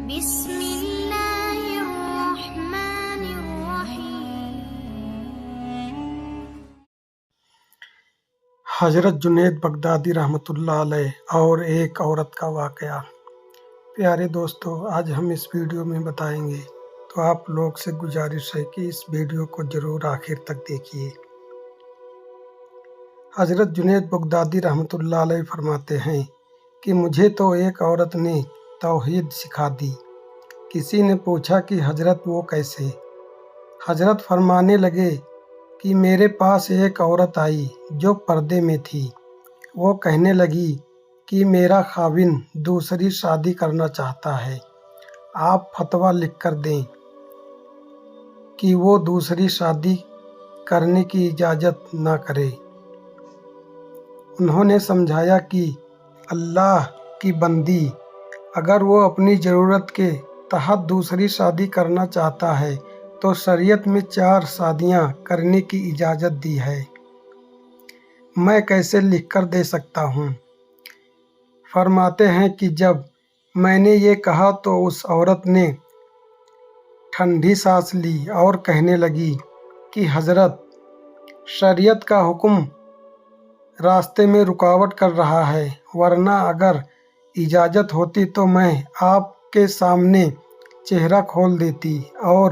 بسم اللہ الرحمن الرحیم۔ حضرت جنید بغدادی رحمۃ اللہ علیہ اور ایک عورت کا واقعہ۔ پیارے دوستو، آج ہم اس ویڈیو میں بتائیں گے، تو آپ لوگ سے گزارش ہے کہ اس ویڈیو کو ضرور آخر تک دیکھیے۔ حضرت جنید بغدادی رحمۃ اللہ علیہ فرماتے ہیں کہ مجھے تو ایک عورت نے توحید سکھا دی۔ کسی نے پوچھا کہ حضرت وہ کیسے؟ حضرت فرمانے لگے کہ میرے پاس ایک عورت آئی جو پردے میں تھی۔ وہ کہنے لگی کہ میرا خاوند دوسری شادی کرنا چاہتا ہے، آپ فتویٰ لکھ کر دیں کہ وہ دوسری شادی کرنے کی اجازت نہ کرے۔ انہوں نے سمجھایا کہ اللہ کی بندی، اگر وہ اپنی ضرورت کے تحت دوسری شادی کرنا چاہتا ہے تو شریعت میں 4 شادیاں کرنے کی اجازت دی ہے، میں کیسے لکھ کر دے سکتا ہوں؟ فرماتے ہیں کہ جب میں نے یہ کہا تو اس عورت نے ٹھنڈی سانس لی اور کہنے لگی کہ حضرت، شریعت کا حکم راستے میں رکاوٹ کر رہا ہے، ورنہ اگر اجازت ہوتی تو میں آپ کے سامنے چہرہ کھول دیتی اور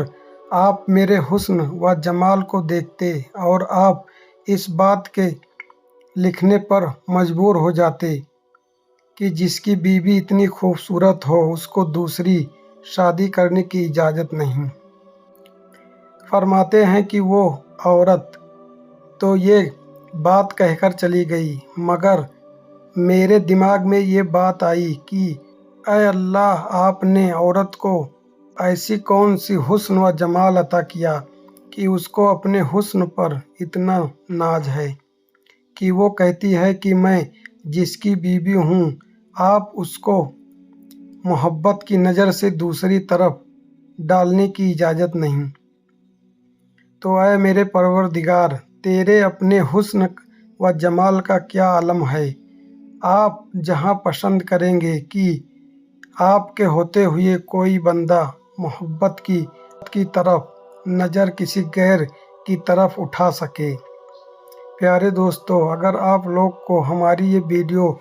آپ میرے حسن و جمال کو دیکھتے اور آپ اس بات کے لکھنے پر مجبور ہو جاتے کہ جس کی بیوی اتنی خوبصورت ہو اس کو دوسری شادی کرنے کی اجازت نہیں۔ فرماتے ہیں کہ وہ عورت تو یہ بات کہہ کر چلی گئی، مگر میرے دماغ میں یہ بات آئی کہ اے اللہ، آپ نے عورت کو ایسی کون سی حسن و جمال عطا کیا کہ اس کو اپنے حسن پر اتنا ناز ہے کہ وہ کہتی ہے کہ میں جس کی بیوی ہوں آپ اس کو محبت کی نظر سے دوسری طرف ڈالنے کی اجازت نہیں۔ تو اے میرے پروردگار، تیرے اپنے حسن و جمال کا کیا علم ہے، آپ جہاں پسند کریں گے کہ آپ کے ہوتے ہوئے کوئی بندہ محبت کی طرف نظر کسی غیر کی طرف اٹھا سکے۔ پیارے دوستو، اگر آپ لوگ کو ہماری یہ ویڈیو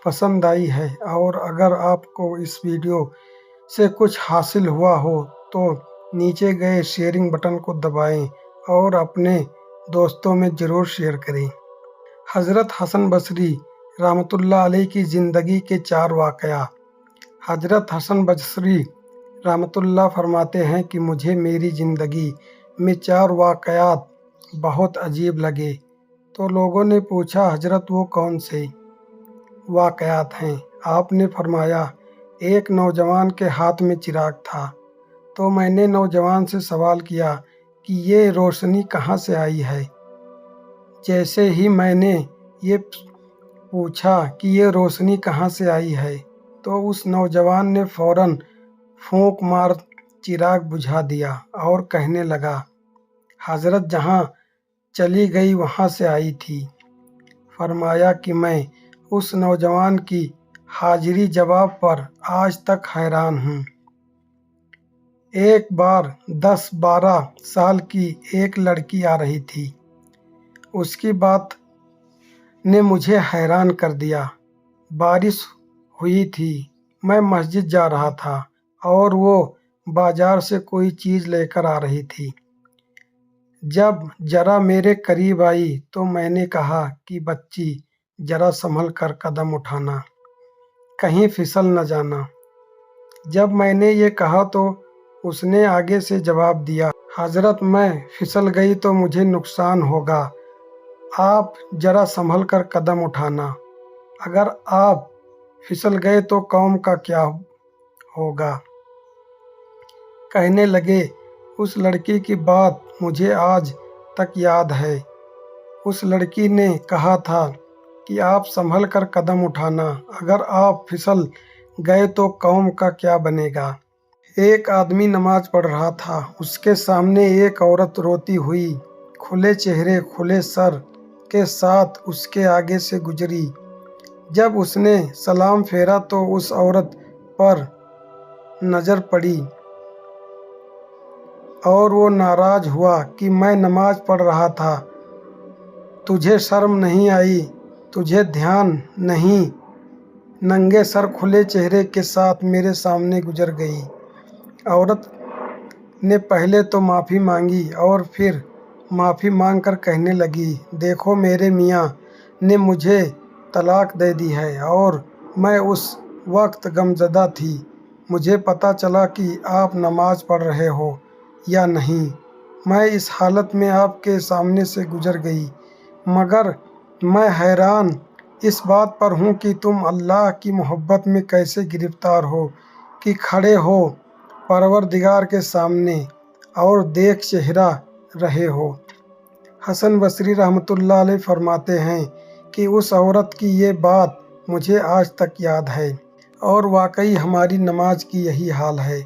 پسند آئی ہے اور اگر آپ کو اس ویڈیو سے کچھ حاصل ہوا ہو تو نیچے گئے شیئرنگ بٹن کو دبائیں اور اپنے دوستوں میں ضرور شیئر کریں۔ حضرت حسن بصری رحمۃ اللہ علیہ کی زندگی کے 4 واقعہ۔ حضرت حسن بصری رحمۃ اللہ فرماتے ہیں کہ مجھے میری زندگی میں 4 واقعات بہت عجیب لگے۔ تو لوگوں نے پوچھا حضرت وہ کون سے واقعات ہیں؟ آپ نے فرمایا ایک نوجوان کے ہاتھ میں چراغ تھا، تو میں نے نوجوان سے سوال کیا کہ یہ روشنی کہاں سے آئی ہے؟ جیسے ہی میں نے یہ پوچھا کہ یہ روشنی کہاں سے آئی ہے تو اس نوجوان نے فوراً پھونک مار چراغ بجھا دیا اور کہنے لگا حضرت جہاں چلی گئی وہاں سے آئی تھی۔ فرمایا کہ میں اس نوجوان کی حاضری جواب پر آج تک حیران ہوں۔ ایک بار 10-12 سال کی ایک لڑکی آ رہی تھی، اس کی بات نے مجھے حیران کر دیا۔ بارش ہوئی تھی، میں مسجد جا رہا تھا اور وہ بازار سے کوئی چیز لے کر آ رہی تھی۔ جب ذرا میرے قریب آئی تو میں نے کہا کہ بچی، ذرا سنبھل کر قدم اٹھانا، کہیں پھسل نہ جانا۔ جب میں نے یہ کہا تو اس نے آگے سے جواب دیا حضرت میں پھسل گئی تو مجھے نقصان ہوگا، آپ ذرا سنبھل کر قدم اٹھانا، اگر آپ پھسل گئے تو قوم کا کیا ہوگا؟ کہنے لگے اس لڑکی کی بات مجھے آج تک یاد ہے۔ اس لڑکی نے کہا تھا کہ آپ سنبھل کر قدم اٹھانا، اگر آپ پھسل گئے تو قوم کا کیا بنے گا؟ ایک آدمی نماز پڑھ رہا تھا، اس کے سامنے ایک عورت روتی ہوئی کھلے چہرے کھلے سر کے ساتھ اس کے آگے سے گزری۔ جب اس نے سلام پھیرا تو اس عورت پر نظر پڑی اور وہ ناراض ہوا کہ میں نماز پڑھ رہا تھا۔ تجھے شرم نہیں آئی؟ تجھے دھیان نہیں؟ ننگے سر کھلے چہرے کے ساتھ میرے سامنے گزر گئی۔ عورت نے پہلے تو معافی مانگی اور پھر معافی مانگ کر کہنے لگی، دیکھو میرے میاں نے مجھے طلاق دے دی ہے اور میں اس وقت غمزدہ تھی۔ مجھے پتہ چلا کہ آپ نماز پڑھ رہے ہو یا نہیں۔ میں اس حالت میں آپ کے سامنے سے گزر گئی، مگر میں حیران اس بات پر ہوں کہ تم اللہ کی محبت میں کیسے گرفتار ہو کہ کھڑے ہو پروردگار کے سامنے اور دیکھ چہرہ رہے ہو۔ حسن بصری رحمۃ اللہ علیہ فرماتے ہیں کہ اس عورت کی یہ بات مجھے آج تک یاد ہے، اور واقعی ہماری نماز کی یہی حال ہے۔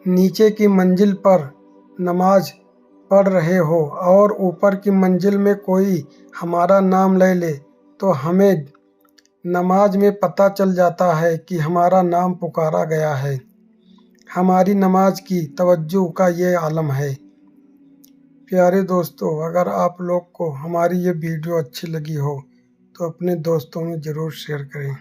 نیچے کی منزل پر نماز پڑھ رہے ہو اور اوپر کی منزل میں کوئی ہمارا نام لے لے تو ہمیں نماز میں پتہ چل جاتا ہے کہ ہمارا نام پکارا گیا ہے۔ ہماری نماز کی توجہ کا یہ عالم ہے۔ پیارے دوستو، اگر آپ لوگ کو ہماری یہ ویڈیو اچھی لگی ہو تو اپنے دوستوں میں ضرور شیئر کریں۔